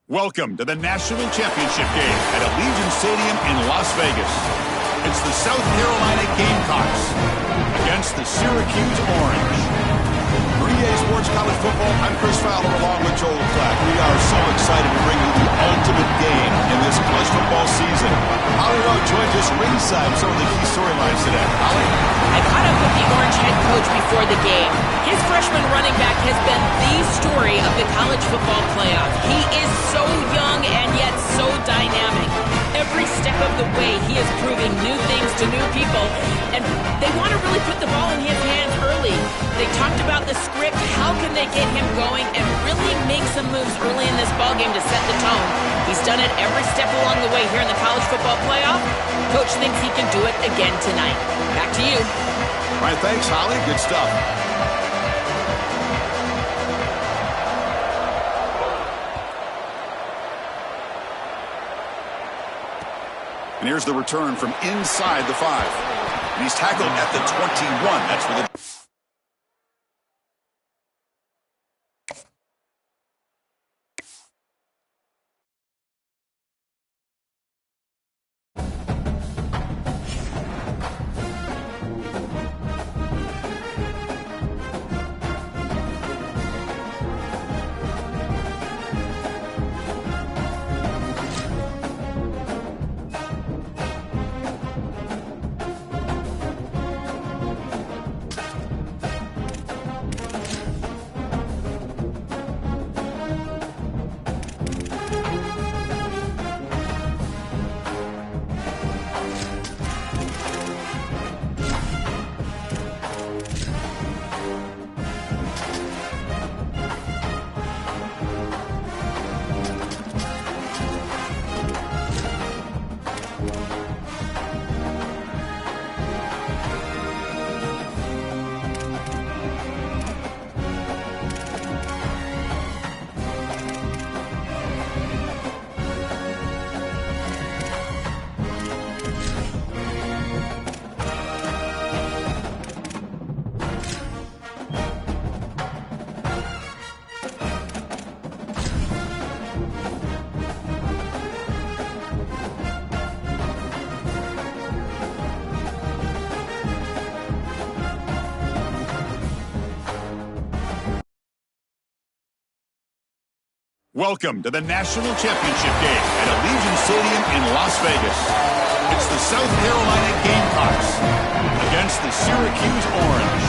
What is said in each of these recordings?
Welcome to the National Championship game at Allegiant Stadium in Las Vegas. It's the South Carolina Gamecocks against the Syracuse Orange. For EA Sports College Football, I'm Chris Fowler along with Joel Klatt. We are so excited to bring you the ultimate game in this college football season. Holly Rowe joins us ringside with some of the key storylines today. Holly? I caught up with the Orange head coach before the game. His freshman running back has been the story of the college football playoff. He is so young and yet so dynamic. Every step of the way, he is proving new things to new people, and they want to really put the ball in his hands early. They talked about the script, how can they get him going and really make some moves early in this ballgame to set the tone. He's done it every step along the way here in the college football playoff. Coach thinks he can do it again tonight. Back to you. All right, thanks, Holly. Good stuff. And here's the return from inside the 5. And he's tackled at the 21. That's for the... Welcome to the National Championship game at Allegiant Stadium in Las Vegas. It's the South Carolina Gamecocks against the Syracuse Orange.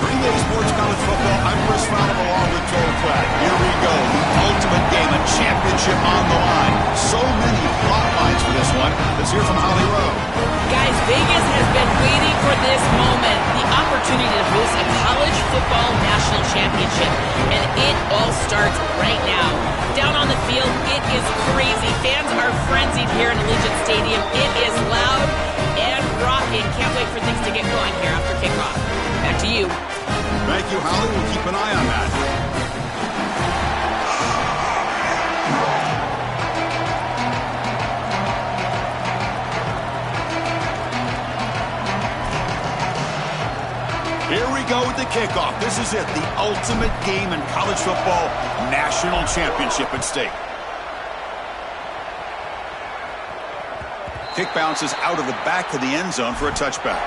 For EA Sports College Football, I'm Chris Fowler along with Joel Klatt. Here we go, the ultimate game, a championship on the line. So many plot lines for this one. Let's hear from Holly Rowe. Guys, Vegas has been waiting for this moment, the opportunity to host a college football national championship, and it all starts right now. Down on the field, it is crazy. Fans are frenzied here in Allegiant Stadium. It is loud and rocking. Can't wait for things to get going here after kickoff. Back to you. Thank you, Holly. We'll keep an eye on that. Here we go with the kickoff. This is it, the ultimate game in college football, national championship at stake. Kick bounces out of the back of the end zone for a touchback.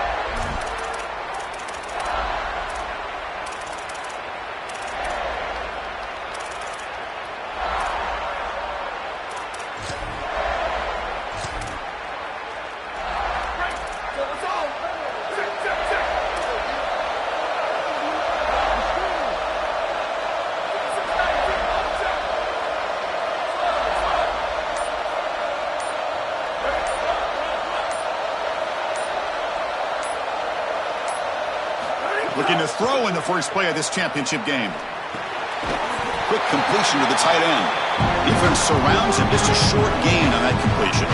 Looking to throw in the first play of this championship game. Quick completion to the tight end. Defense surrounds him. Just a short gain on that completion.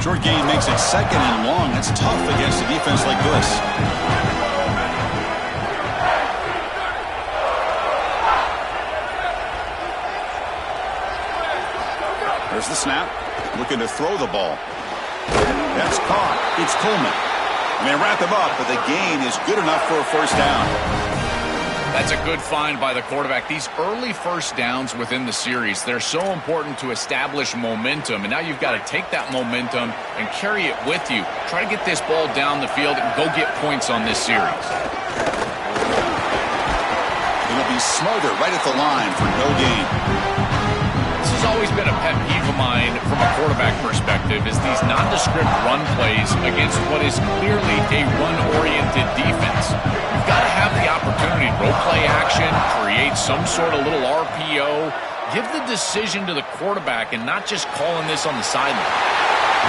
Short gain makes it second and long. That's tough against a defense like this. There's the snap. looking to throw the ball. That's caught. It's Coleman. And they wrap him up, but the gain is good enough for a first down. That's a good find by the quarterback. These early first downs within the series, they're so important to establish momentum. And now you've got to take that momentum and carry it with you. Try to get this ball down the field and go get points on this series. It'll be Smother right at the line for no gain. This has always been a pet peeve of mine from a quarterback perspective, is these nondescript run plays against what is clearly a run-oriented defense. You've got to have the opportunity to role play action, create some sort of little RPO, give the decision to the quarterback and not just calling this on the sideline.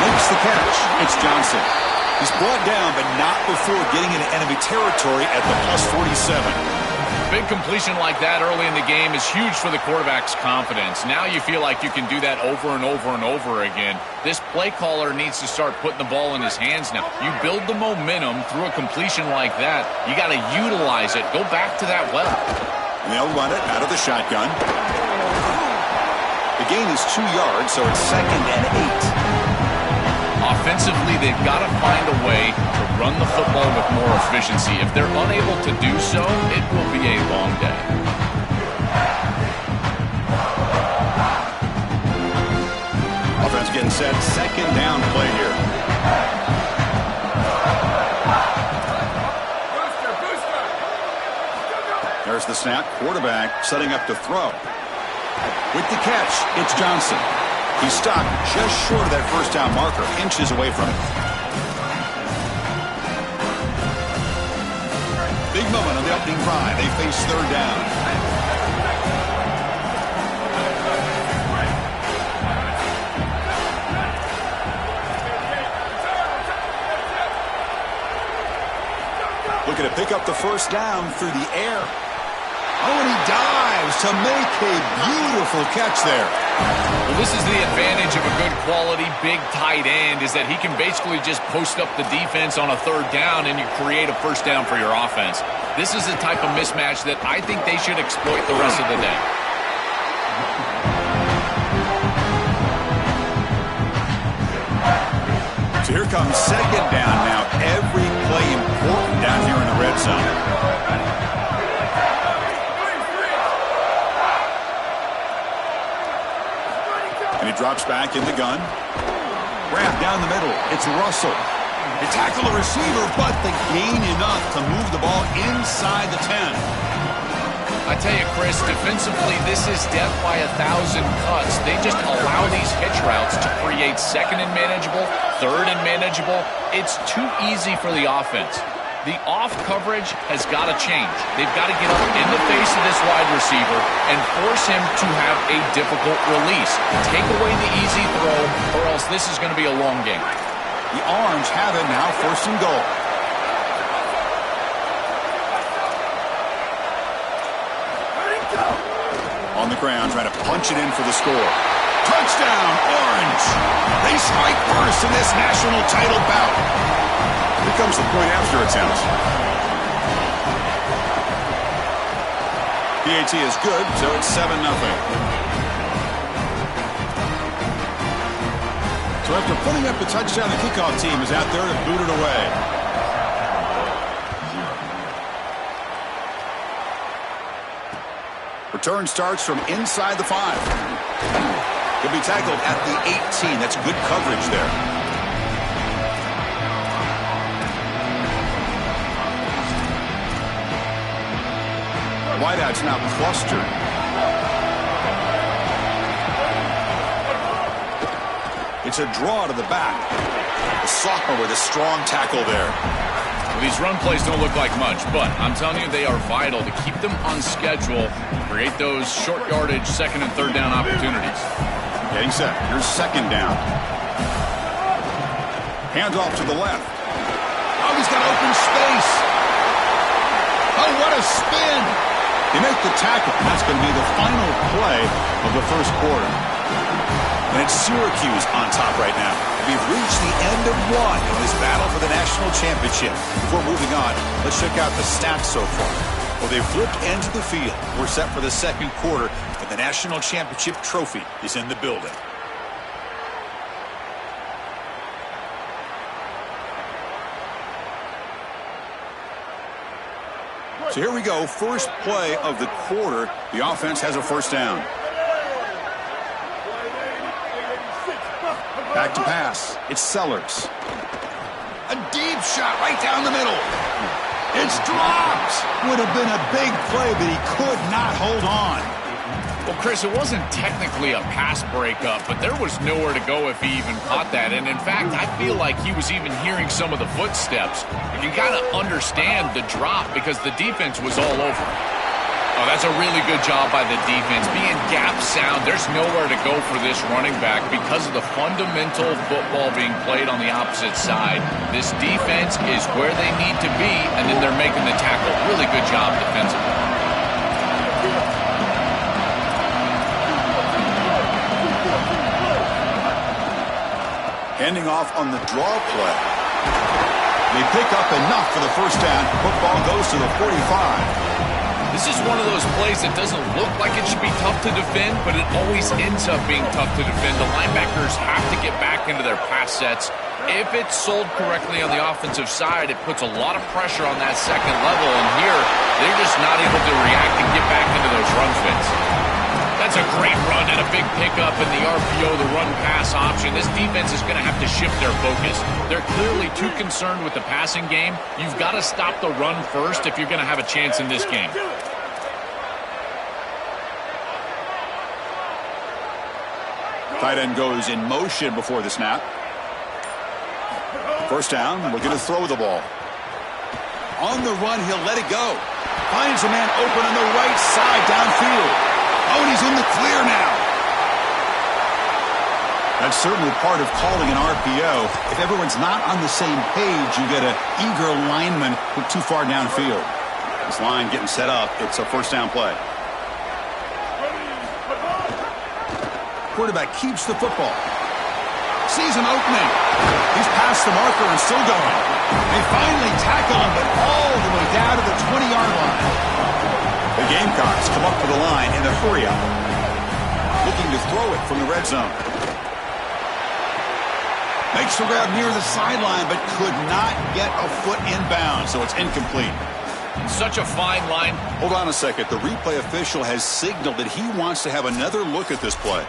Makes the catch. It's Johnson. He's brought down, but not before getting into enemy territory at the +47. Big completion like that early in the game is huge for the quarterback's confidence. Now you feel like you can do that over and over and over again. This play caller needs to start putting the ball in his hands now. You build the momentum through a completion like that. You got to utilize it. Go back to that well. And they'll run it out of the shotgun. The gain is 2 yards, so it's 2nd and 8. Offensively, they've got to find a way to run the football with more efficiency. If they're unable to do so, it will be a long day. Offense getting set. 2nd down play here. There's the snap. Quarterback setting up to throw. With the catch, it's Johnson. He's stopped just short of that first down marker, inches away from it. Big moment on the opening drive. They face 3rd down. Looking to pick up the first down through the air. Oh, and he dives to make a beautiful catch there. Well, this is the advantage of a good quality big tight end, is that he can basically just post up the defense on a 3rd down and you create a first down for your offense. This is the type of mismatch that I think they should exploit the rest of the day. So here comes 2nd down now. Every play important down here in the red zone. And he drops back in the gun. Wrap down the middle. It's Russell. They tackle the receiver, but they gain enough to move the ball inside the 10. I tell you, Chris, defensively, this is death by 1,000 cuts. They just allow these hitch routes to create 2nd and manageable, 3rd and manageable. It's too easy for the offense. The off coverage has got to change. They've got to get up in the face of this wide receiver and force him to have a difficult release. Take away the easy throw, or else this is going to be a long game. The Orange have it now, 1st and goal. On the ground, trying to punch it in for the score. Touchdown, Orange! They strike first in this national title bout. Here comes the point after attempt. PAT is good, so it's 7-0. So after putting up the touchdown, the kickoff team is out there to boot it away. Return starts from inside the 5. He'll be tackled at the 18. That's good coverage there. Wideout's now clustered. It's a draw to the back. The sophomore with a strong tackle there. Well, these run plays don't look like much, but I'm telling you, they are vital to keep them on schedule, create those short yardage 2nd and 3rd down opportunities. Getting set. Here's 2nd down. Hands off to the left. Oh, he's got open space. Oh, what a spin. They make the tackle. That's going to be the final play of the first quarter. And it's Syracuse on top right now. We've reached the end of one in this battle for the national championship. Before moving on, let's check out the stats so far. Well, they've flipped into the field. We're set for the 2nd quarter, and the national championship trophy is in the building. So here we go, first play of the quarter. The offense has a first down. Back to pass. It's Sellers. A deep shot right down the middle. It's dropped. Would have been a big play, but he could not hold on. Well, Chris, it wasn't technically a pass breakup, but there was nowhere to go if he even caught that. And in fact, I feel like he was even hearing some of the footsteps. You got to understand the drop because the defense was all over. Oh, that's a really good job by the defense. Being gap sound, there's nowhere to go for this running back because of the fundamental football being played on the opposite side. This defense is where they need to be, and then they're making the tackle. Really good job defensively. Handing off on the draw play. They pick up enough for the first down. Football goes to the 45. This is one of those plays that doesn't look like it should be tough to defend, but it always ends up being tough to defend. The linebackers have to get back into their pass sets. If it's sold correctly on the offensive side, it puts a lot of pressure on that second level, and here, they're just not able to react and get back into those run fits. That's a great run and a big pickup in the RPO, the run-pass option. This defense is going to have to shift their focus. They're clearly too concerned with the passing game. You've got to stop the run first if you're going to have a chance in this game. Tight end goes in motion before the snap. First down, looking to throw the ball. On the run, he'll let it go. Finds a man open on the right side downfield. Oh, and he's in the clear now. That's certainly part of calling an RPO. If everyone's not on the same page, you get an eager lineman who's too far downfield. This line getting set up. It's a first down play. Quarterback keeps the football. Sees an opening. He's past the marker and still going. They finally tackle him, but all the way down to the 20-yard line. The Gamecocks come up to the line in a hurry-up. Looking to throw it from the red zone. Makes the grab near the sideline, but could not get a foot inbound, so it's incomplete. Such a fine line. Hold on a second. The replay official has signaled that he wants to have another look at this play.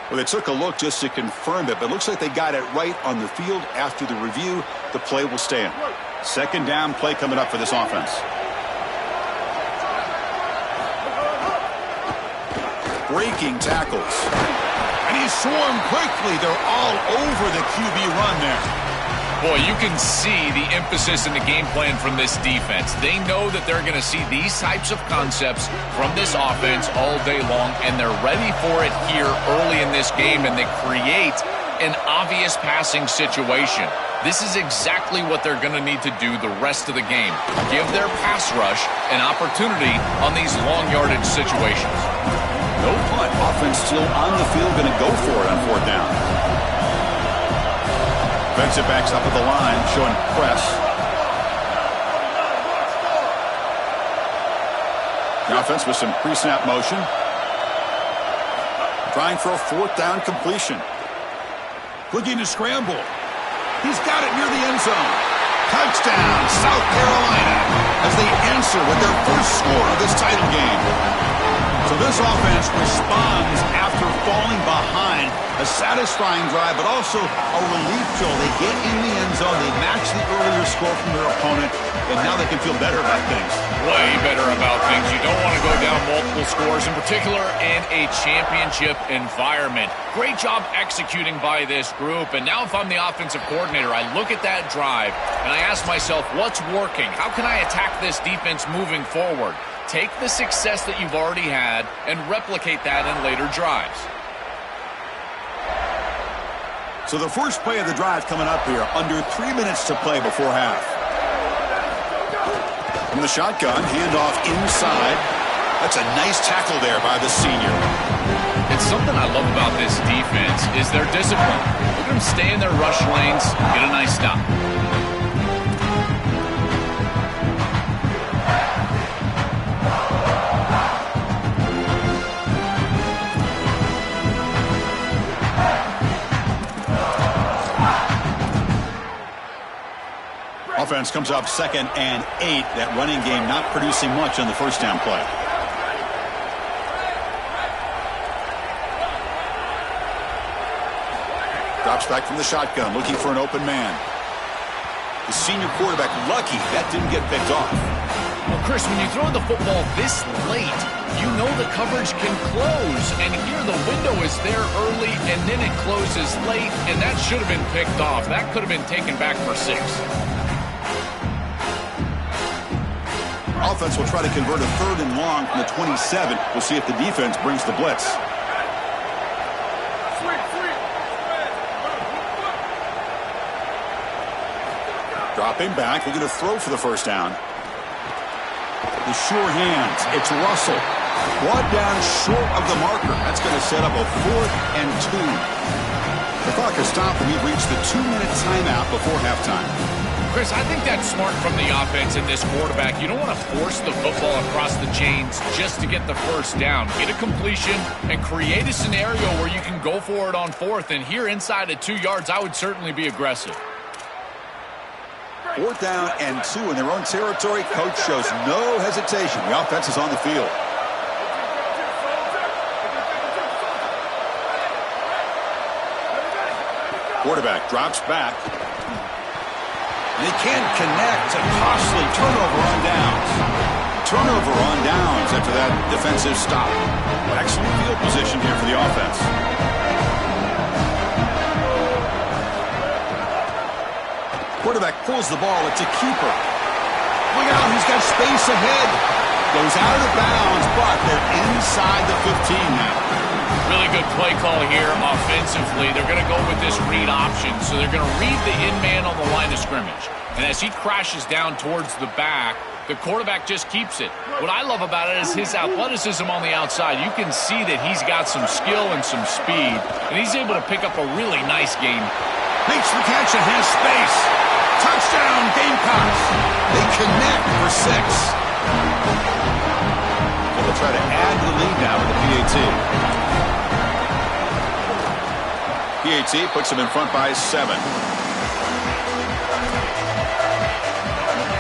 Well, they took a look just to confirm it, but it looks like they got it right on the field. After the review, the play will stand. Second down play coming up for this offense. Breaking tackles. And he's swarmed quickly. They're all over the QB run there. Boy, you can see the emphasis in the game plan from this defense. They know that they're going to see these types of concepts from this offense all day long, and they're ready for it here early in this game, and they create an obvious passing situation. This is exactly what they're going to need to do the rest of the game. Give their pass rush an opportunity on these long yardage situations. No punt. Offense still on the field, going to go for it on fourth down. Defensive backs up at the line, showing press. The offense with some pre-snap motion. Trying for a fourth down completion. Looking to scramble. He's got it near the end zone. Touchdown, South Carolina, as they answer with their first score of this title game. So this offense responds after falling behind. A satisfying drive, but also a relief tool. They get in the end zone. They match the earlier score from their opponent, and now they can feel better about things. Way better about things. You don't want to go down multiple scores, in particular in a championship environment. Great job executing by this group. And now if I'm the offensive coordinator, I look at that drive, and I ask myself, what's working? How can I attack this defense moving forward? Take the success that you've already had and replicate that in later drives. So the first play of the drive coming up here, under 3 minutes to play before half. From the shotgun, handoff inside. That's a nice tackle there by the senior. It's something I love about this defense is their discipline. Look at them stay in their rush lanes, get a nice stop. Offense comes up 2nd and 8. That running game not producing much on the first down play. Drops back from the shotgun, looking for an open man. The senior quarterback lucky that didn't get picked off. Well, Chris, when you throw the football this late, you know the coverage can close. And here the window is there early, and then it closes late, and that should have been picked off. That could have been taken back for 6. Offense will try to convert a 3rd and long from the 27. We'll see if the defense brings the blitz. Dropping back, looking to throw for the first down. The sure hands. It's Russell. Brought down short of the marker. That's going to set up a 4th and 2. The clock has stopped, and we've reached the 2-minute timeout before halftime. Chris, I think that's smart from the offense and this quarterback. You don't want to force the football across the chains just to get the first down. Get a completion and create a scenario where you can go for it on 4th. And here inside at 2 yards, I would certainly be aggressive. 4th down and 2 in their own territory. Coach shows no hesitation. The offense is on the field. Quarterback drops back. And they can't connect. A costly turnover on downs. Turnover on downs after that defensive stop. Excellent field position here for the offense. Quarterback pulls the ball. It's a keeper. Look out, he's got space ahead. Goes out of bounds, but they're inside the 15 now. Really good play call here offensively. They're going to go with this read option. So they're going to read the in man on the line of scrimmage. And as he crashes down towards the back, the quarterback just keeps it. What I love about it is his athleticism on the outside. You can see that he's got some skill and some speed. And he's able to pick up a really nice game. Makes the catch and has space. Touchdown, Gamecocks. They connect for 6. They'll try to add to the lead now with the PAT. PAT puts them in front by 7.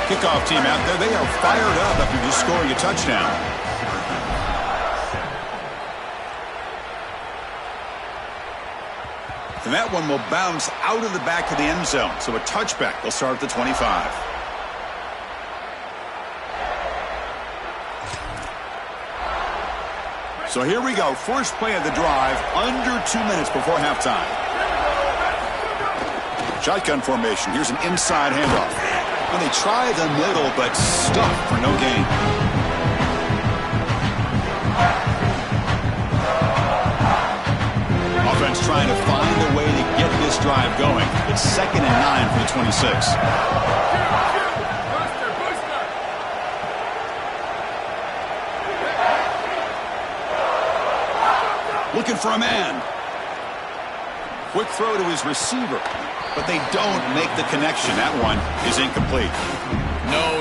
Kickoff team out there. They are fired up after just scoring a touchdown. And that one will bounce out of the back of the end zone. So a touchback. They'll start at the 25. So here we go. First play of the drive. Under 2 minutes before halftime. Shotgun formation. Here's an inside handoff. And they try the middle, but stuck for no gain. Offense trying to find a way to get this drive going. It's 2nd and 9 for the 26. Looking for a man. Quick throw to his receiver, but they don't make the connection. That one is incomplete. No.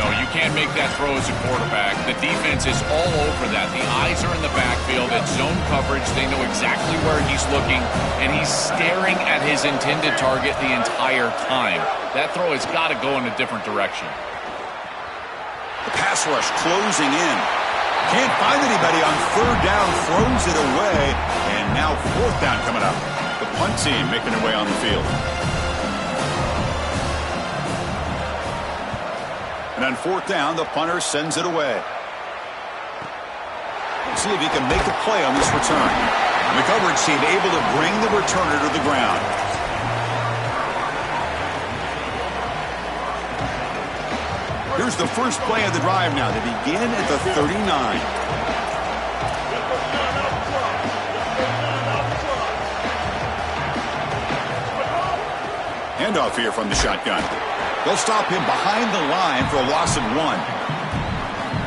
You can't make that throw as a quarterback. The defense is all over that. The eyes are in the backfield. It's zone coverage. They know exactly where he's looking, and he's staring at his intended target the entire time. That throw has got to go in a different direction. The pass rush closing in. Can't find anybody on 3rd down. Throws it away, and now 4th down coming up. The punt team making their way on the field. And on 4th down, the punter sends it away. Let's see if he can make a play on this return. And the coverage team able to bring the returner to the ground. Here's the first play of the drive now. They begin at the 39. Handoff here from the shotgun. They'll stop him behind the line for a loss of 1.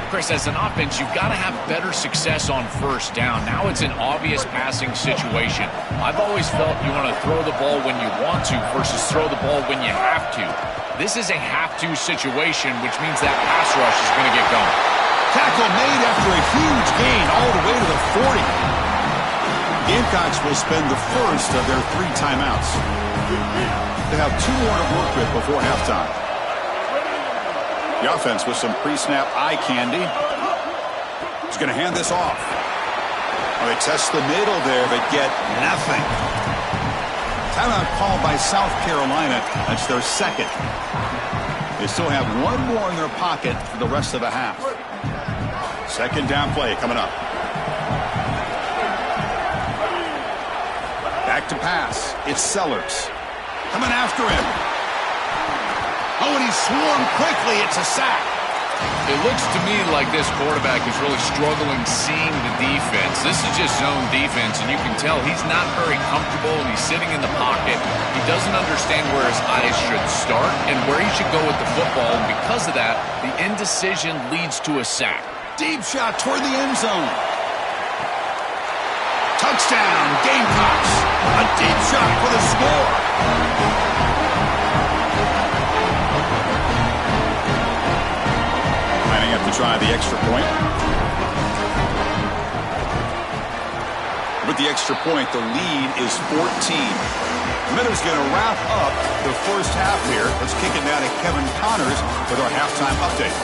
Chris, as an offense, you've got to have better success on 1st down. Now it's an obvious passing situation. I've always felt you want to throw the ball when you want to versus throw the ball when you have to. This is a have-to situation, which means that pass rush is going to get going. Tackle made after a huge gain all the way to the 40. Gamecocks will spend the first of their 3 timeouts. They have 2 more to work with before halftime. The offense with some pre-snap eye candy. He's going to hand this off. Well, they test the middle there, but get nothing. Timeout called by South Carolina. That's their second. They still have one more in their pocket for the rest of the half. Second down play coming up. Back to pass. It's Sellers. Coming after him. Oh, and he swarmed quickly. It's a sack. It looks to me like this quarterback is really struggling seeing the defense. This is just zone defense, and you can tell he's not very comfortable, and he's sitting in the pocket. He doesn't understand where his eyes should start and where he should go with the football, and because of that, the indecision leads to a sack. Deep shot toward the end zone. Touchdown, Gamecocks. A deep shot for the score. Lining up to try the extra point. With the extra point, the lead is 14. Meadows going to wrap up the first half here. Let's kick it down to Kevin Connors with our halftime update.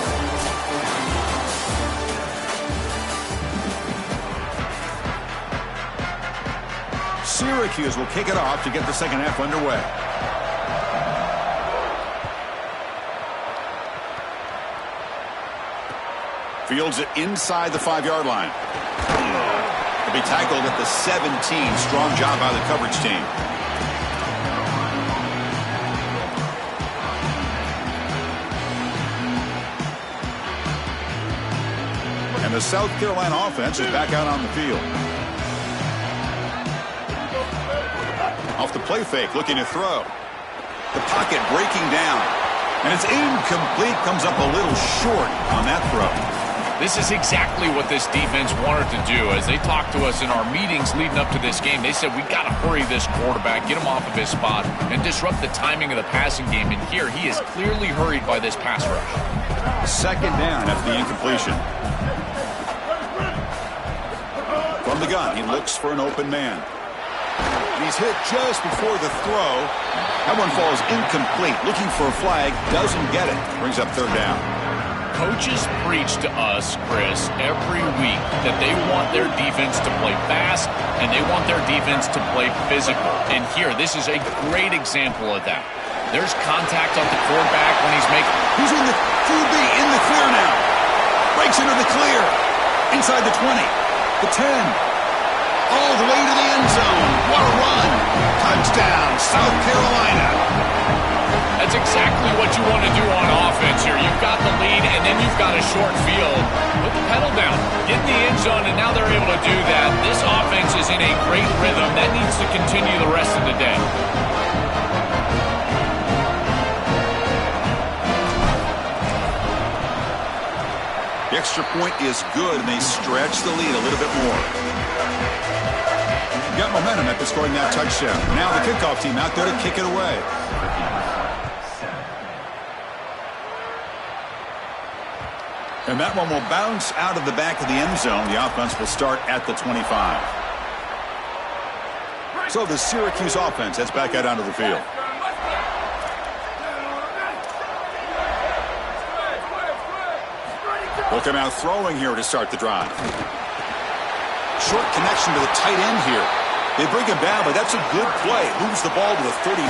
Syracuse will kick it off to get the second half underway. Fields it inside the 5-yard line. He'll be tackled at the 17. Strong job by the coverage team. And the South Carolina offense is back out on the field. Off the play fake, looking to throw. The pocket breaking down. And it's incomplete, comes up a little short on that throw. This is exactly what this defense wanted to do. As they talked to us in our meetings leading up to this game, they said, we got to hurry this quarterback, get him off of his spot, and disrupt the timing of the passing game. And here, he is clearly hurried by this pass rush. Second down after the incompletion. From the gun, he looks for an open man. He's hit just before the throw. That one falls incomplete. Looking for a flag, doesn't get it. Brings up third down. Coaches preach to us, Chris, every week that they want their defense to play fast and they want their defense to play physical. And here, this is a great example of that. There's contact on the quarterback when he's making... He's in the QB in the clear now. Breaks into the clear. Inside the 20. The 10. All the way to the end zone. What a run. Touchdown, South Carolina. That's exactly what you want to do on offense here. You've got the lead, and then you've got a short field. Put the pedal down. Get in the end zone, and now they're able to do that. This offense is in a great rhythm. That needs to continue the rest of the day. The extra point is good, and they stretch the lead a little bit more. Got momentum after scoring that touchdown. Now the kickoff team out there to kick it away. And that one will bounce out of the back of the end zone. The offense will start at the 25. So the Syracuse offense heads back out onto the field. Will come out throwing here to start the drive. Short connection to the tight end here. They bring him down, but that's a good play. Moves the ball to the 39.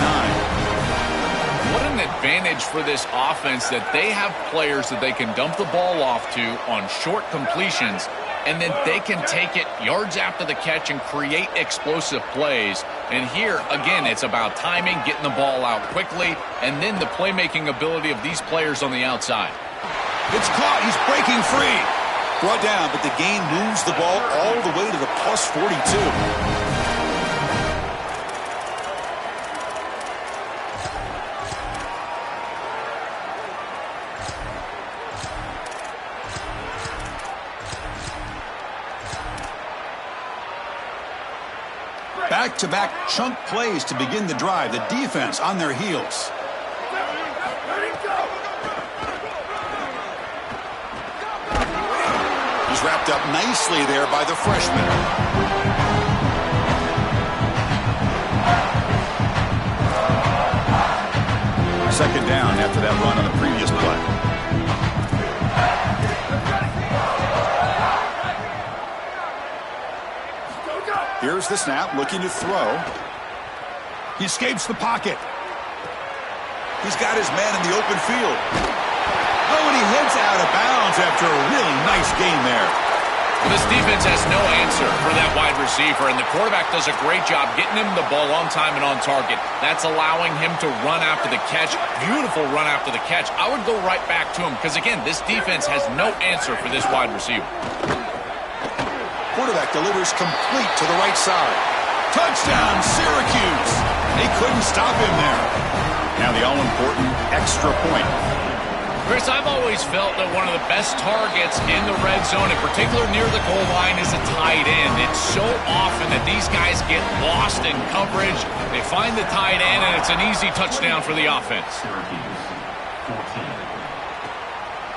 What an advantage for this offense that they have players that they can dump the ball off to on short completions, and then they can take it yards after the catch and create explosive plays. And here, again, it's about timing, getting the ball out quickly, and then the playmaking ability of these players on the outside. It's caught. He's breaking free. Brought down, but the gain moves the ball all the way to the plus 42. Back-to-back chunk plays to begin the drive. The defense on their heels. He's wrapped up nicely there by the freshman. Second down after that run on the previous play. Here's the snap, looking to throw. He escapes the pocket. He's got his man in the open field. Oh, and he heads out of bounds after a really nice gain there. Well, this defense has no answer for that wide receiver, and the quarterback does a great job getting him the ball on time and on target. That's allowing him to run after the catch. Beautiful run after the catch. I would go right back to him because, again, this defense has no answer for this wide receiver. Quarterback delivers complete to the right side. Touchdown, Syracuse! They couldn't stop him there. Now the all-important extra point. Chris, I've always felt that one of the best targets in the red zone, in particular near the goal line, is a tight end. It's so often that these guys get lost in coverage. They find the tight end, and it's an easy touchdown for the offense.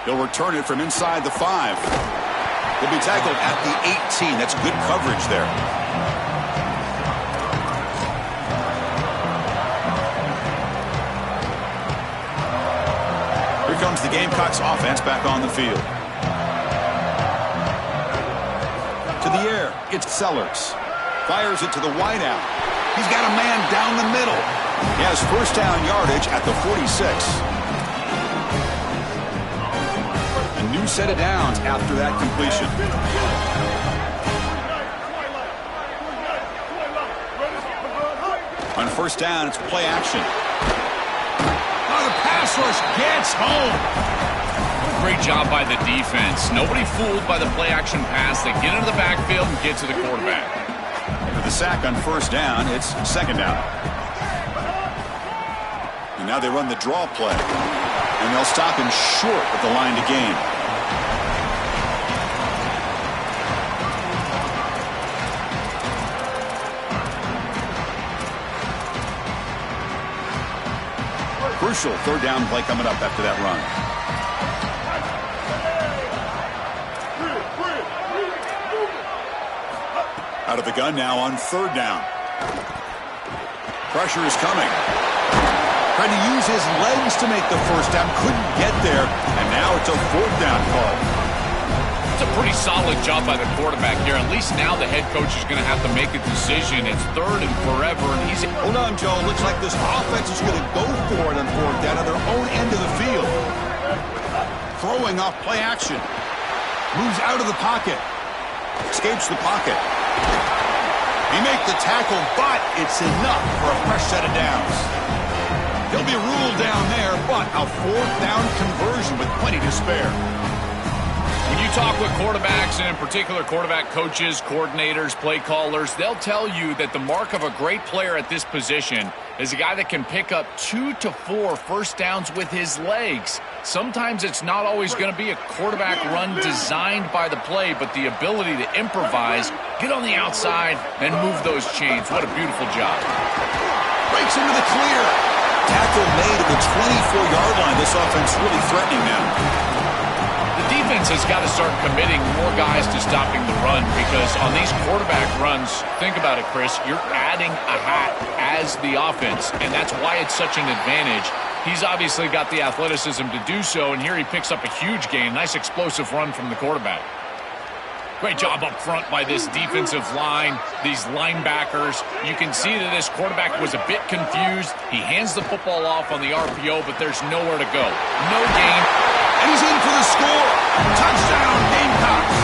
He'll return it from inside the 5. He'll be tackled at the 18. That's good coverage there. Here comes the Gamecocks offense back on the field. To the air, it's Sellers. Fires it to the wideout. He's got a man down the middle. He has first down yardage at the 46. A new set of downs after that completion. On first down, it's play action. The pass rush gets home. Great job by the defense. Nobody fooled by the play-action pass. They get into the backfield and get to the quarterback. With the sack on first down, it's second down. And now they run the draw play. And they'll stop him short of the line to gain. Crucial third down play coming up after that run. Out of the gun now on third down. Pressure is coming. Trying to use his legs to make the first down. Couldn't get there. And now it's a fourth down call. It's a pretty solid job by the quarterback here. At least now the head coach is going to have to make a decision. It's third and forever, and he's... Hold on, Joe. Looks like this offense is going to go for it on fourth down on their own end of the field. Throwing off play action. Moves out of the pocket. Escapes the pocket. He makes the tackle, but it's enough for a fresh set of downs. He'll be ruled down there, but a fourth down conversion with plenty to spare. When you talk with quarterbacks, and in particular quarterback coaches, coordinators, play callers, they'll tell you that the mark of a great player at this position is a guy that can pick up 2 to 4 first downs with his legs. Sometimes it's not always going to be a quarterback run designed by the play, but the ability to improvise, get on the outside, and move those chains. What a beautiful job. Breaks into the clear. Tackle made at the 24-yard line. This offense really threatening now. The defense has got to start committing more guys to stopping the run, because on these quarterback runs, think about it, Chris, you're adding a hat as the offense, and that's why it's such an advantage. He's obviously got the athleticism to do so, and here he picks up a huge gain. Nice explosive run from the quarterback. Great job up front by this defensive line, these linebackers. You can see that this quarterback was a bit confused. He hands the football off on the RPO, but there's nowhere to go. No gain. And he's in for the score. Touchdown, Gamecocks.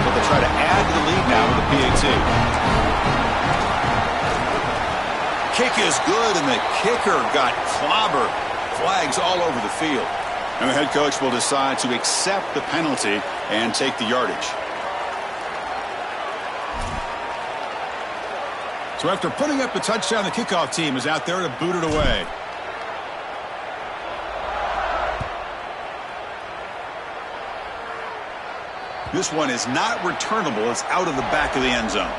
But they'll try to add to the lead now with the PAT. Kick is good, and the kicker got clobbered. Flags all over the field. And the head coach will decide to accept the penalty and take the yardage. So after putting up the touchdown, the kickoff team is out there to boot it away. This one is not returnable. It's out of the back of the end zone.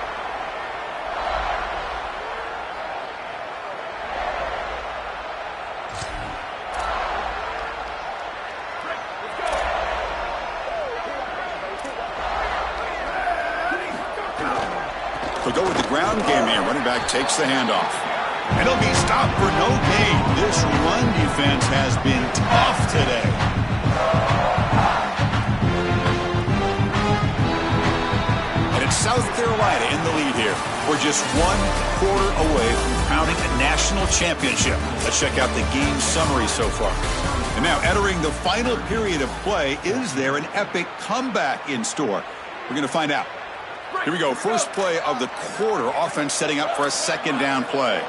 They'll go with the ground game here. Running back takes the handoff. And he'll be stopped for no gain. This run defense has been tough today. And it's South Carolina. just 1 quarter away from crowning a national championship. Let's check out the game summary so far. And now entering the final period of play, is there an epic comeback in store? We're going to find out. Here we go. First play of the quarter. Offense setting up for a second down play.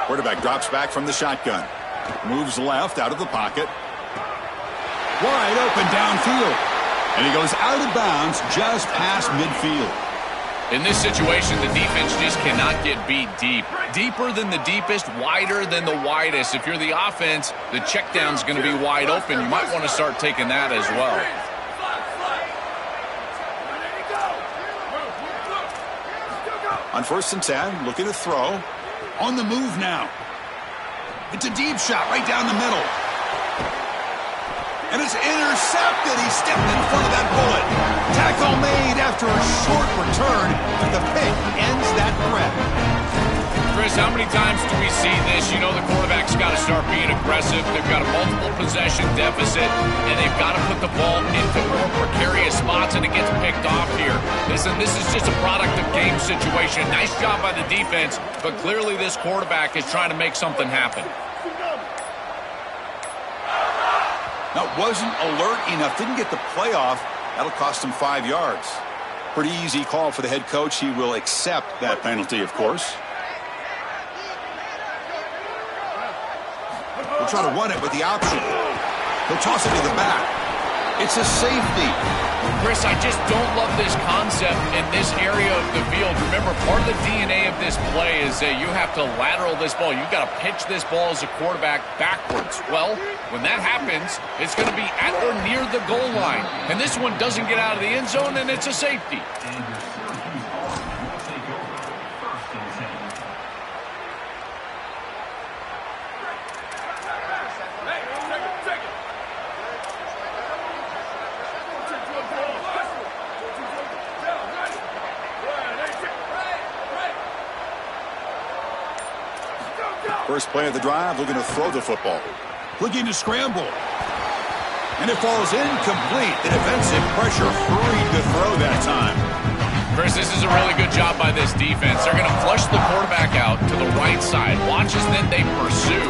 Quarterback drops back from the shotgun. Moves left out of the pocket. Wide open downfield. And he goes out of bounds just past midfield. In this situation, the defense just cannot get beat deep. Deeper than the deepest, wider than the widest. If you're the offense, the check down's going to be wide open. You might want to start taking that as well. On 1st and 10, looking to throw. On the move now. It's a deep shot right down the middle. And it's intercepted. He stepped in front of that bullet. Tackle made after a short return. And the pick ends that threat. Chris, how many times do we see this? You know the quarterback's got to start being aggressive. They've got a multiple possession deficit, and they've got to put the ball into more precarious spots, and it gets picked off here. Listen, this is just a product of game situation. Nice job by the defense, but clearly this quarterback is trying to make something happen. Now, wasn't alert enough. Didn't get the play off. That'll cost him 5 yards. Pretty easy call for the head coach. He will accept that penalty, of course. He'll try to run it with the option. He'll toss it to the back. It's a safety. Chris, I just don't love this concept in this area of the field. Remember, part of the DNA of this play is that you have to lateral this ball. You've got to pitch this ball as a quarterback backwards. Well, when that happens, it's going to be at or near the goal line. And this one doesn't get out of the end zone, and it's a safety. First play of the drive, looking to throw the football. Looking to scramble. And it falls incomplete. The defensive pressure hurried to throw that time. Chris, this is a really good job by this defense. They're going to flush the quarterback out to the right side. Watch as then they pursue.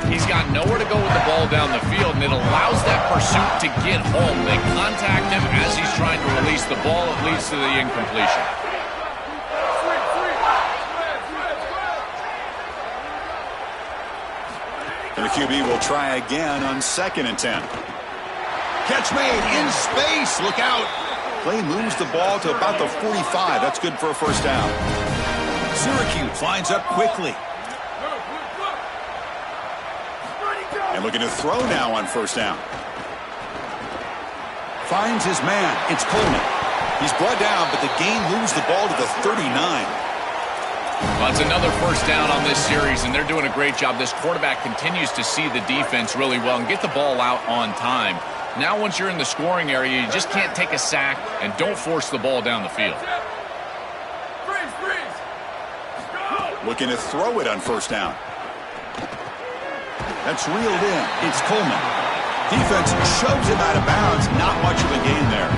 He's got nowhere to go with the ball down the field, and it allows that pursuit to get home. They contact him as he's trying to release the ball. It leads to the incompletion. And the QB will try again on 2nd and 10. Catch made in space. Look out. Play moves the ball to about the 45. That's good for a first down. Syracuse lines up quickly. And looking to throw now on 1st down. Finds his man. It's Coleman. He's brought down, but the game moves the ball to the 39. Well, it's another first down on this series, and they're doing a great job. This quarterback continues to see the defense really well and get the ball out on time. Now, once you're in the scoring area, you just can't take a sack and don't force the ball down the field. Looking to throw it on 1st down. That's reeled in. It's Coleman. Defense shoves him out of bounds. Not much of a gain there.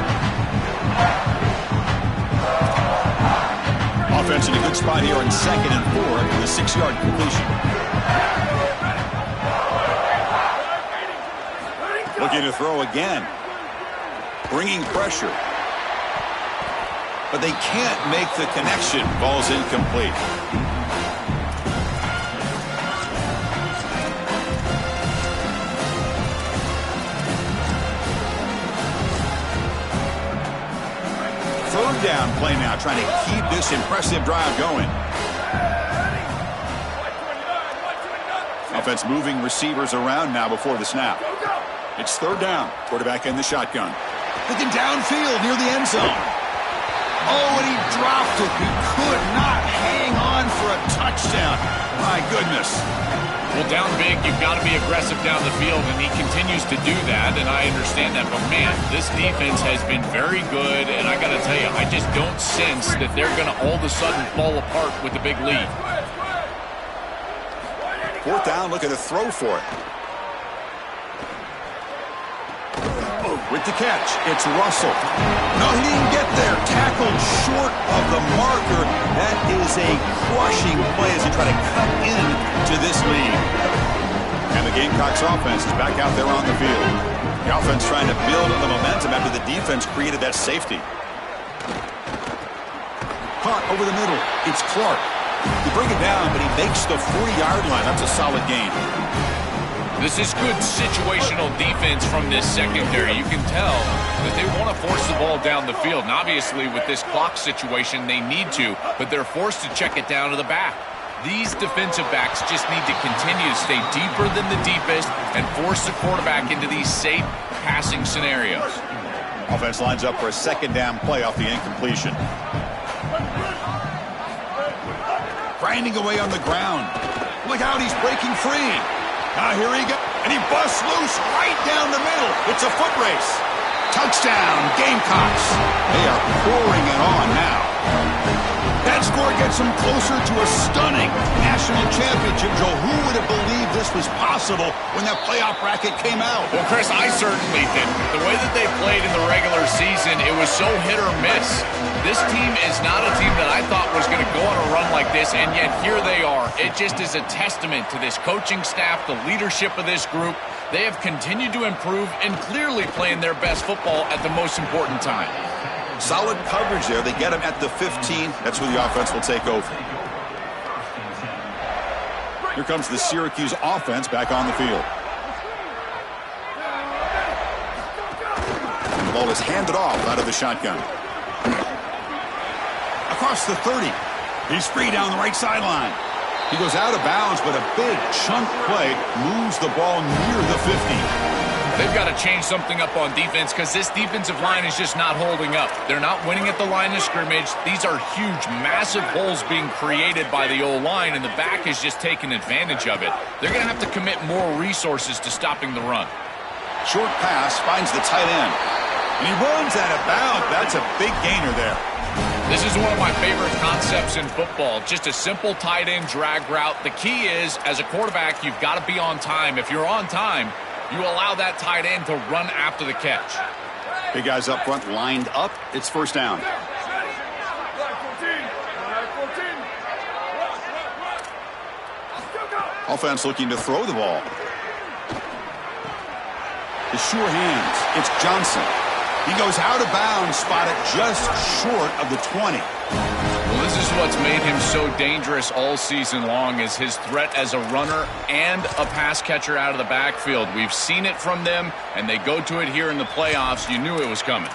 Offense in a good spot here on 2nd and 4 with a 6-yard completion. Looking to throw again. Bringing pressure. But they can't make the connection. Ball's incomplete. Third down play now, trying to keep this impressive drive going. Offense moving receivers around now before the snap. It's 3rd down. Quarterback in the shotgun. Looking downfield near the end zone. Oh, and he dropped it. He could not hang on for a touchdown. My goodness. Well, down big, you've got to be aggressive down the field, and he continues to do that, and I understand that. But, man, this defense has been very good, and I got to tell you, I just don't sense that they're going to all of a sudden fall apart with a big lead. 4th down, looking to throw for it. With the catch, it's Russell. No, he didn't get there. Tackled short of the marker. That is a crushing play as they try to cut in to this lead. And the Gamecocks offense is back out there on the field. The offense trying to build on the momentum after the defense created that safety. Caught over the middle. It's Clark. You bring it down, but he makes the 40-yard line. That's a solid gain. This is good situational defense from this secondary. You can tell that they want to force the ball down the field. And obviously, with this clock situation, they need to, but they're forced to check it down to the back. These defensive backs just need to continue to stay deeper than the deepest and force the quarterback into these safe passing scenarios. Offense lines up for a second down play off the incompletion. Grinding away on the ground. Look out, he's breaking free. Now here he goes, and he busts loose right down the middle. It's a foot race. Touchdown, Gamecocks. They are pouring it on now. That score gets them closer to a stunning national championship. Joe, who would have believed this was possible when that playoff bracket came out? Well, Chris, I certainly didn't. The way that they played in the regular season, it was so hit or miss. This team is not a team that I thought was going to go on a run like this, and yet here they are. It just is a testament to this coaching staff, the leadership of this group. They have continued to improve and clearly playing their best football at the most important time. Solid coverage there. They get him at the 15. That's where the offense will take over. Here comes the Syracuse offense back on the field. And the ball is handed off out of the shotgun. Across the 30. He's free down the right sideline. He goes out of bounds, but a big chunk play moves the ball near the 50. They've got to change something up on defense because this defensive line is just not holding up. They're not winning at the line of scrimmage. These are huge, massive holes being created by the O-line, and the back is just taking advantage of it. They're going to have to commit more resources to stopping the run. Short pass finds the tight end. And he runs out of bounds. That's a big gainer there. This is one of my favorite concepts in football, just a simple tight end drag route. The key is, as a quarterback, you've got to be on time. If you're on time, you allow that tight end to run after the catch. Big guys up front lined up. It's first down. Offense looking to throw the ball. The sure hands. It's Johnson. He goes out of bounds, spotted just short of the 20. Well, this is what's made him so dangerous all season long, is his threat as a runner and a pass catcher out of the backfield. We've seen it from them, and they go to it here in the playoffs. You knew it was coming.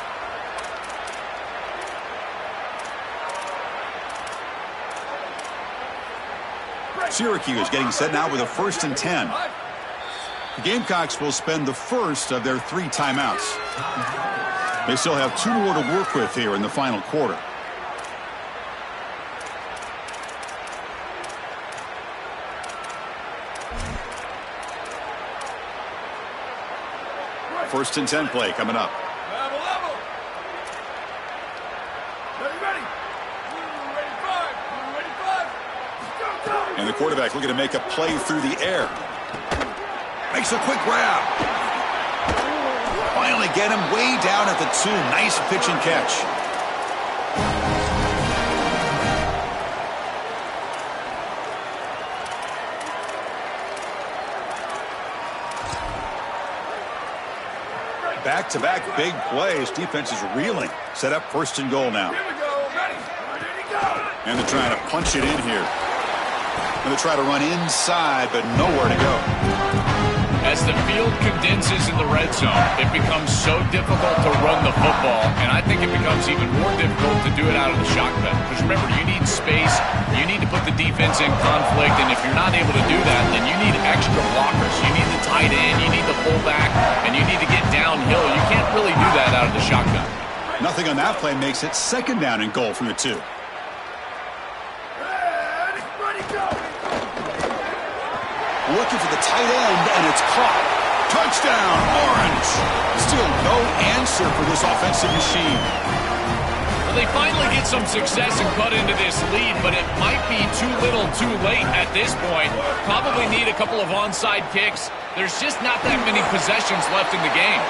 Syracuse getting set now with a 1st and 10. The Gamecocks will spend the first of their 3 timeouts. They still have 2 more to work with here in the final quarter. First and 10 play coming up. And the quarterback looking to make a play through the air. Makes a quick grab. Finally get him way down at the 2. Nice pitch and catch. Back-to-back big plays. Defense is reeling. Set up 1st and goal now. And they're trying to punch it in here. And they try to run inside, but nowhere to go. As the field condenses in the red zone, it becomes so difficult to run the football, and I think it becomes even more difficult to do it out of the shotgun. Because remember, you need space, you need to put the defense in conflict, and if you're not able to do that, then you need extra blockers. You need the tight end, you need the fullback, and you need to get downhill. You can't really do that out of the shotgun. Nothing on that play makes it 2nd down and goal from the 2. Looking for the tight end, and it's caught. Touchdown, Orange. Still no answer for this offensive machine. Well, they finally get some success and cut into this lead, but it might be too little too late at this point. Probably need a couple of onside kicks. There's just not that many possessions left in the game.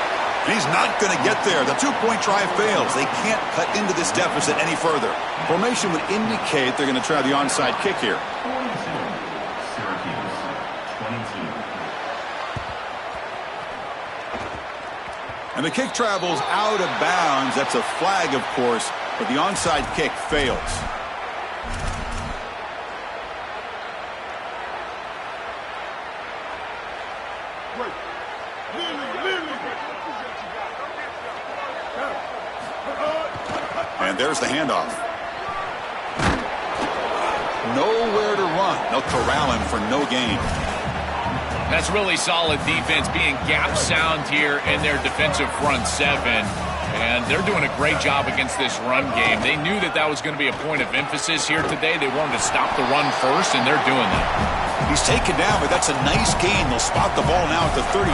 And he's not going to get there. The two-point try fails. They can't cut into this deficit any further. Formation would indicate they're going to try the onside kick here. And the kick travels out of bounds. That's a flag, of course, but the onside kick fails. And there's the handoff. Nowhere to run. They'll corral him for no gain. That's really solid defense, being gap sound here in their defensive front seven. And they're doing a great job against this run game. They knew that that was going to be a point of emphasis here today. They wanted to stop the run first, and they're doing that. He's taken down, but that's a nice gain. They'll spot the ball now at the 35.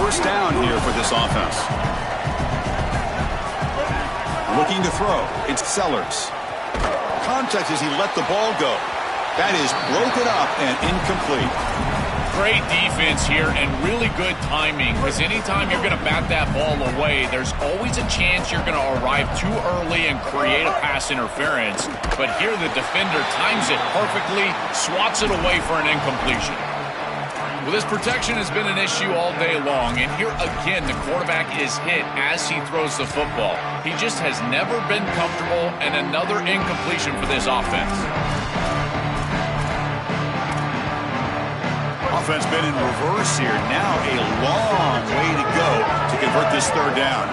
First down here for this offense. Looking to throw. It's Sellers. Contact as he let the ball go. That is broken up and incomplete. Great defense here and really good timing, because anytime you're going to bat that ball away, there's always a chance you're going to arrive too early and create a pass interference. But here the defender times it perfectly, swats it away for an incompletion. Well, this protection has been an issue all day long, and here again the quarterback is hit as he throws the football. He just has never been comfortable, and another incompletion for this offense. Offense been in reverse here. Now a long way to go to convert this third down.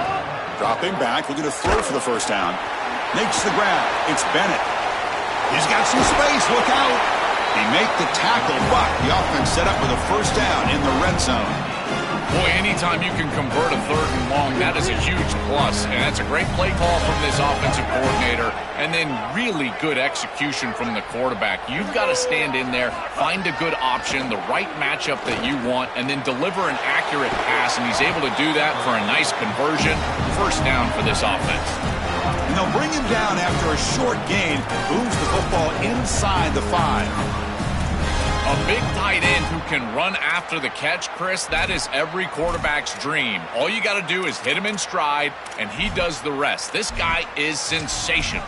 Dropping back, looking to throw for the first down. Makes the grab. It's Bennett. He's got some space. Look out. He make the tackle, but the offense set up with a first down in the red zone. Boy, anytime you can convert a third and long, that is a huge plus. And that's a great play call from this offensive coordinator. And then really good execution from the quarterback. You've got to stand in there, find a good option, the right matchup that you want, and then deliver an accurate pass. And he's able to do that for a nice conversion. First down for this offense. And they'll bring him down after a short gain. Moves the football inside the 5. A big tight end who can run after the catch, Chris, that is every quarterback's dream. All you got to do is hit him in stride, and he does the rest. This guy is sensational.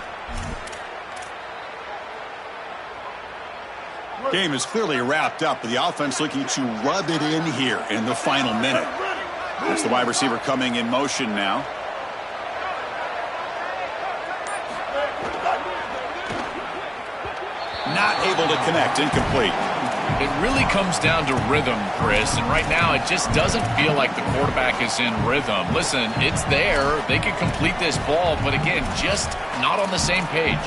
Game is clearly wrapped up, with the offense looking to rub it in here in the final minute. It's the wide receiver coming in motion now. Not able to connect, incomplete. It really comes down to rhythm, Chris, and right now it just doesn't feel like the quarterback is in rhythm. Listen, it's there. They could complete this ball, but again, just not on the same page.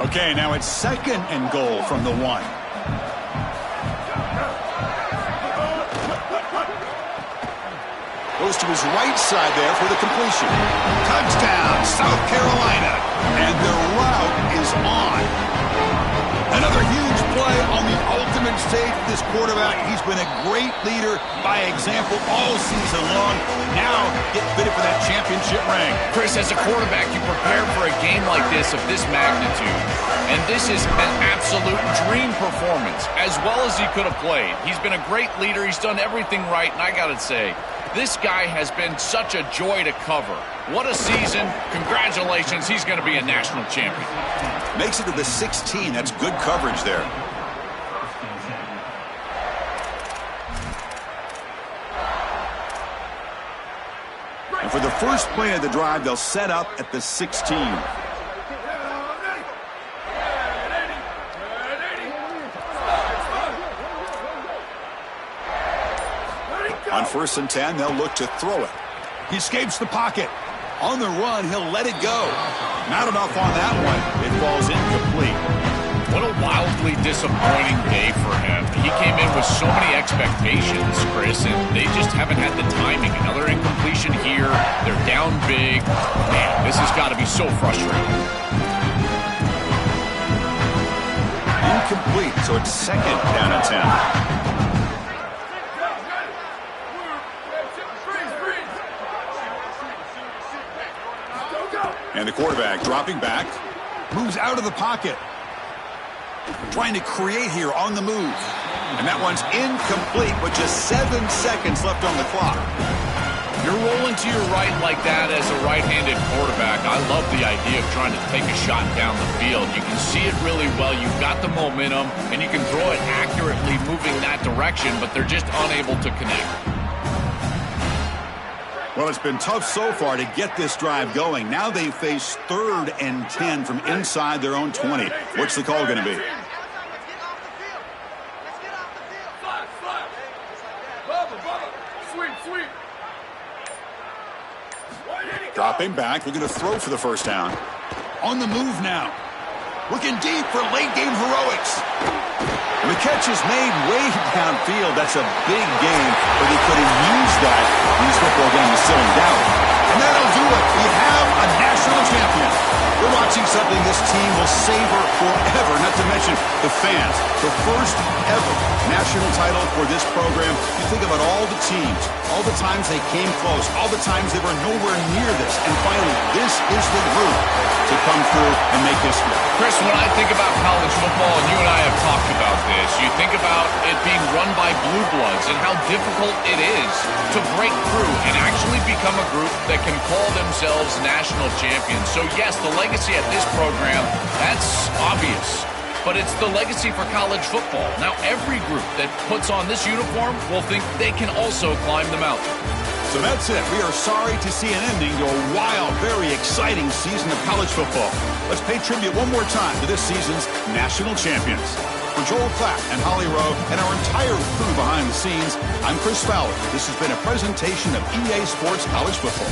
Okay, now it's second and goal from the 1. Goes to his right side there for the completion. Touchdown, South Carolina. And the route is on. Another huge play on the ultimate stage for this quarterback. He's been a great leader by example all season long. Now get fitted for that championship ring. Chris, as a quarterback, you prepare for a game like this of this magnitude. And this is an absolute dream performance, as well as he could have played. He's been a great leader. He's done everything right, and I got to say, this guy has been such a joy to cover. What a season. Congratulations. He's going to be a national champion. Makes it to the 16. That's good coverage there. And for the first play of the drive, they'll set up at the 16. On 1st and 10, they'll look to throw it. He escapes the pocket. On the run, he'll let it go. Not enough on that one. It falls incomplete. What a wildly disappointing day for him. He came in with so many expectations, Chris, and they just haven't had the timing. Another incompletion here. They're down big. Man, this has got to be so frustrating. Incomplete, so it's second down and 10. And the quarterback Dropping back. Moves out of the pocket. Trying to create here on the move. And that one's incomplete with just 7 seconds left on the clock. You're rolling to your right like that as a right-handed quarterback. I love the idea of trying to take a shot down the field. You can see it really well. You've got the momentum, and you can throw it accurately moving that direction, but they're just unable to connect. Well, it's been tough so far to get this drive going. Now they face 3rd and 10 from inside their own 20. What's the call going to be? Dropping back, looking to throw for the first down. On the move now. Looking deep for late-game heroics. And the catch is made way downfield. That's a big gain, but he could have used that in this football game to slow him down. And that'll do it. We have a national champion. We're watching something this team will savor forever, not to mention the fans. The first ever national title for this program. You think about all the teams, all the times they came close, all the times they were nowhere near this. And finally, this is the group to come through and make history. Chris, when I think about college football, and you and I have talked about this, you think about it being run by blue bloods and how difficult it is to break through and actually become a group that can call themselves national champions. So yes, the legacy at this program, that's obvious. But it's the legacy for college football. Now every group that puts on this uniform will think they can also climb the mountain. So that's it. We are sorry to see an ending to a wild, very exciting season of college football. Let's pay tribute one more time to this season's national champions. For Joel Klatt and Holly Rowe and our entire crew behind the scenes, I'm Chris Fowler. This has been a presentation of EA Sports College Football.